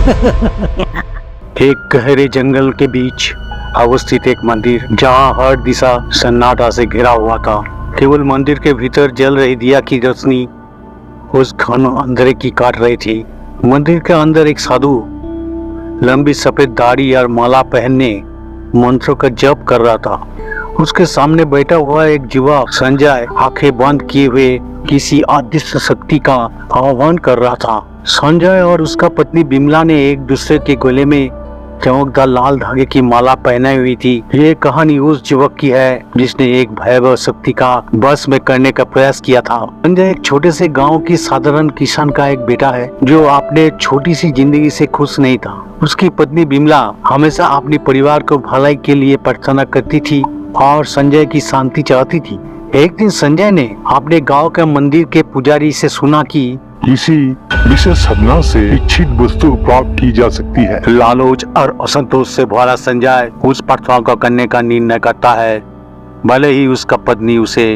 एक गहरे जंगल के बीच अवस्थित एक मंदिर, जहाँ हर दिशा सन्नाटा से घिरा हुआ था। केवल मंदिर के भीतर जल रही दिया की रोशनी उस घन अंधेरे की काट रही थी। मंदिर के अंदर एक साधु लंबी सफेद दाढ़ी और माला पहनने मंत्रों का जप कर रहा था। उसके सामने बैठा हुआ एक युवक संजय आंखें बंद किए हुए किसी अदृश्य शक्ति का आह्वान कर रहा था। संजय और उसका पत्नी बिमला ने एक दूसरे के गले में चमकदार लाल धागे की माला पहनाई हुई थी। ये कहानी उस युवक की है जिसने एक भयावह शक्ति का बस में करने का प्रयास किया था। संजय एक छोटे से गांव की साधारण किसान का एक बेटा है जो अपने छोटी सी जिंदगी से खुश नहीं था। उसकी पत्नी बिमला हमेशा अपने परिवार को भलाई के लिए प्रार्थना करती थी और संजय की शांति चाहती थी। एक दिन संजय ने अपने गांव के मंदिर के पुजारी से सुना कि किसी विशेष साधना से इच्छित वस्तु प्राप्त की जा सकती है। लालच और असंतोष से भरा संजय उस प्रार्थना को करने का निर्णय करता है, भले ही उसका पत्नी उसे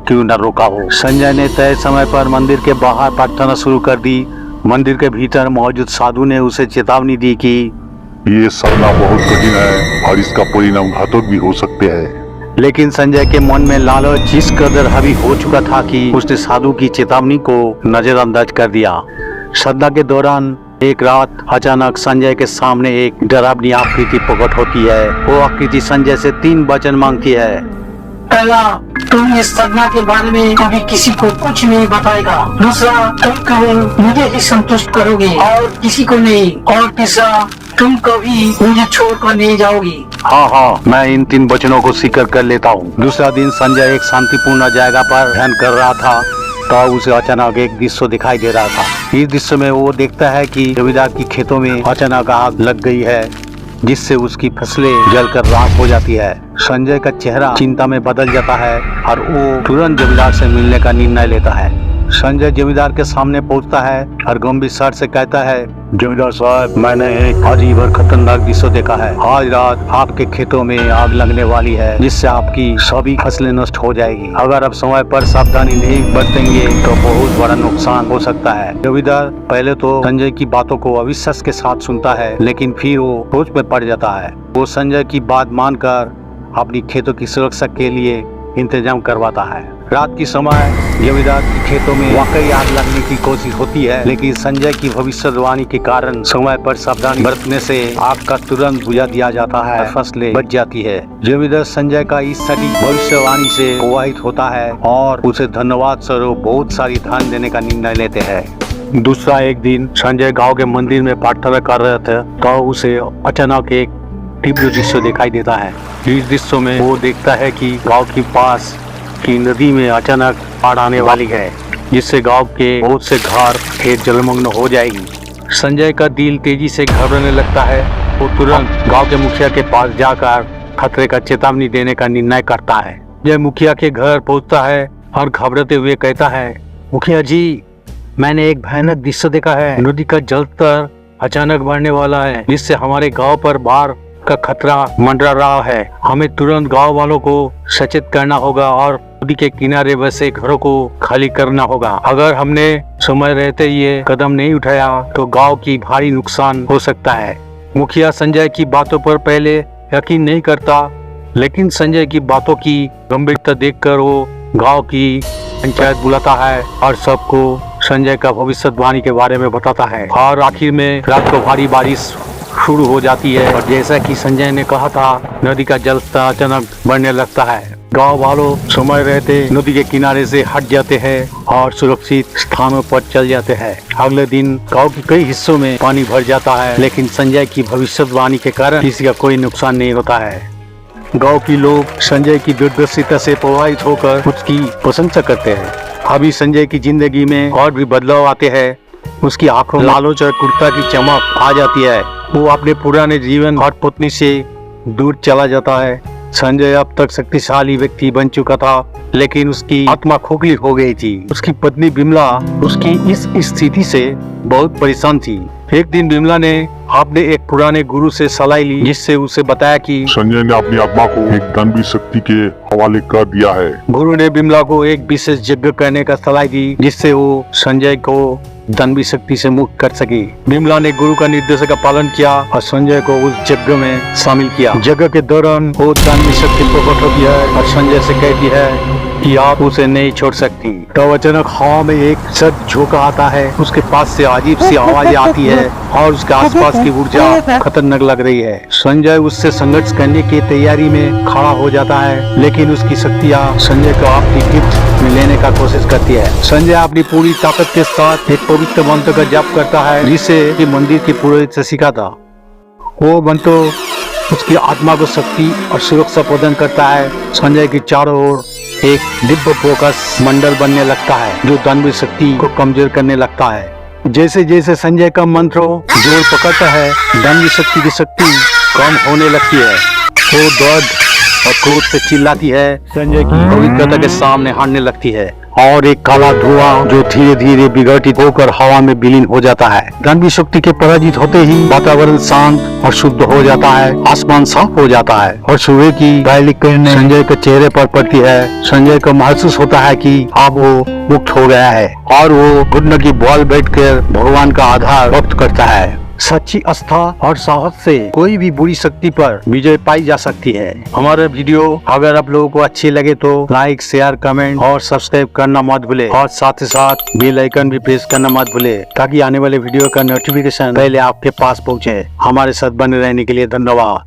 क्यों न रोका हो। संजय ने तय समय पर मंदिर के बाहर प्रार्थना शुरू कर दी। मंदिर के भीतर मौजूद साधु ने उसे चेतावनी दी कि ये साधना बहुत कठिन है और इसका परिणाम घातक भी हो सकते हैं। लेकिन संजय के मन में लालच इस कदर हावी हो चुका था कि उसने साधु की चेतावनी को नजरअंदाज कर दिया। साधना के दौरान एक रात अचानक संजय के सामने एक डरावनी आकृति प्रकट होती है। वो आकृति संजय से 3 वचन मांगती है। पहला, तुम इस साधना के बारे में कभी किसी को कुछ नहीं बताएगा। दूसरा, तुम केवल मुझे ही संतुष्ट करोगे और किसी को नहीं। और तीसरा, तुम कभी मुझे छोड़कर नहीं जाओगी। हाँ, मैं इन 3 वचनों को स्वीकार कर लेता हूँ। दूसरा दिन संजय एक शांतिपूर्ण जगह पर ध्यान कर रहा था तो उसे अचानक एक दृश्य दिखाई दे रहा था। इस दृश्य में वो देखता है कि जमींदार की खेतों में अचानक आग लग गई है, जिससे उसकी फसलें जलकर राख हो जाती है। संजय का चेहरा चिंता में बदल जाता है और वो तुरंत जमींदार से मिलने का निर्णय लेता है। संजय जमींदार के सामने पहुंचता है और गंभीर स्वर से कहता है, जमींदार साहब, मैंने एक अजीब और खतरनाक दृश्य देखा है। आज रात आपके खेतों में आग लगने वाली है, जिससे आपकी सभी फसलें नष्ट हो जाएगी। अगर आप समय पर सावधानी नहीं बरतेंगे तो बहुत बड़ा नुकसान हो सकता है। जमींदार पहले तो संजय की बातों को अविश्वास के साथ सुनता है, लेकिन फिर वो सोच में पड़ जाता है। वो संजय की बात मानकर अपनी खेतों की सुरक्षा के लिए इंतजाम करवाता है। रात की समय जमींदार के खेतों में वाकई आग लगने की कोशिश होती है, लेकिन संजय की भविष्यवाणी के कारण समय पर सावधानी बरतने से आग का तुरंत बुझा दिया जाता है, फसलें बच जाती है। जमींदार संजय का इस सटीक भविष्यवाणी से प्रभावित होता है और उसे धन्यवाद स्वरूप बहुत सारी धन देने का निर्णय लेते हैं। दूसरा, एक दिन संजय गाँव के मंदिर में प्रार्थना कर रहे थे तो उसे अचानक एक तीव्र दृश्य दिखाई देता है। इस दृश्य में वो देखता है कि गाँव के पास की नदी में अचानक बाढ़ आने वाली है, जिससे गांव के बहुत से घर खेत जलमग्न हो जाएगी। संजय का दिल तेजी से घबराने लगता है। वो तुरंत गांव के मुखिया के पास जाकर खतरे का चेतावनी देने का निर्णय करता है। यह मुखिया के घर पहुंचता है और घबराते हुए कहता है, मुखिया जी, मैंने एक भयानक दृश्य देखा है। नदी का जलस्तर अचानक बढ़ने वाला है, जिससे हमारे गाँव पर बाढ़ का खतरा मंडरा रहा है। हमें तुरंत गांव वालों को सचेत करना होगा और नदी के किनारे बसे घरों को खाली करना होगा। अगर हमने समय रहते ये कदम नहीं उठाया तो गांव की भारी नुकसान हो सकता है। मुखिया संजय की बातों पर पहले यकीन नहीं करता, लेकिन संजय की बातों की गंभीरता देखकर वो गांव की पंचायत बुलाता है और सबको संजय का भविष्यवाणी के बारे में बताता है। और आखिर में रात को भारी बारिश शुरू हो जाती है और जैसा कि संजय ने कहा था, नदी का जलस्तर अचानक बढ़ने लगता है। गांव वालों समय रहते नदी के किनारे से हट जाते हैं और सुरक्षित स्थानों पर चल जाते हैं। अगले दिन गांव के कई हिस्सों में पानी भर जाता है, लेकिन संजय की भविष्यवाणी के कारण किसी का कोई नुकसान नहीं होता है। गांव के लोग संजय की दूरदर्शिता से प्रभावित होकर उसकी प्रशंसा करते हैं। अभी संजय की जिंदगी में और भी बदलाव आते हैं। उसकी आंखों में लालच और क्रूरता की चमक आ जाती है। वो अपने पुराने जीवन और पत्नी से दूर चला जाता है। संजय अब तक शक्तिशाली व्यक्ति बन चुका था, लेकिन उसकी आत्मा खोखली हो गई थी। उसकी पत्नी बिमला उसकी इस स्थिति से बहुत परेशान थी। एक दिन बिमला ने आपने एक पुराने गुरु से सलाह ली जिससे उसे बताया कि संजय ने अपनी आत्मा को एक दानवी शक्ति के हवाले कर दिया है। गुरु ने बिमला को एक विशेष यज्ञ करने का सलाह दी जिससे वो संजय को दानवी शक्ति से मुक्त कर सके। बिमला ने गुरु का निर्देश का पालन किया और संजय को उस यज्ञ में शामिल किया। यज्ञ के दौरान वो दानवी शक्ति प्रकट होती है और संजय से कहती है कि आप उसे नहीं छोड़ सकती। तो अचानक हवा में एक सख्त झोंका आता है, उसके पास से अजीब सी आवाज आती है और उसके आसपास की ऊर्जा खतरनाक लग रही है। संजय उससे संघर्ष करने की तैयारी में खड़ा हो जाता है, लेकिन उसकी शक्तियाँ संजय को अपनी गिफ्ट में लेने का कोशिश करती है। संजय अपनी पूरी ताकत के साथ एक पवित्र मंत्र का जाप करता है जिसे कि मंदिर के पुरोहित से सीखा था। वो मंत्र उसकी आत्मा को शक्ति और सुरक्षा प्रदान करता है। संजय की चारों ओर एक दिव्य फोकस मंडल बनने लगता है जो दानवी शक्ति को कमजोर करने लगता है। जैसे जैसे संजय का मंत्र जोर पकड़ता है, दानवी शक्ति की शक्ति कम होने लगती है। वो दर्द और क्रोध से चिल्लाती है, संजय की पवित्रता के सामने हारने लगती है और एक काला धुआं जो धीरे धीरे विघटित होकर हवा में विलीन हो जाता है। दानवी शक्ति के पराजित होते ही वातावरण शांत और शुद्ध हो जाता है, आसमान साफ हो जाता है और सुबह की पहली किरणें संजय के चेहरे पर पड़ती है। संजय को महसूस होता है कि अब वो मुक्त हो गया है और वो घुटनों की बॉल बैठकर भगवान का आधार व्यक्त करता है। सच्ची आस्था और साहस से कोई भी बुरी शक्ति पर विजय पाई जा सकती है। हमारा वीडियो अगर आप लोगों को अच्छे लगे तो लाइक, शेयर, कमेंट और सब्सक्राइब करना मत भूले और साथ ही साथ बेल आइकन भी प्रेस करना मत भूले ताकि आने वाले वीडियो का नोटिफिकेशन पहले आपके पास पहुंचे। हमारे साथ बने रहने के लिए धन्यवाद।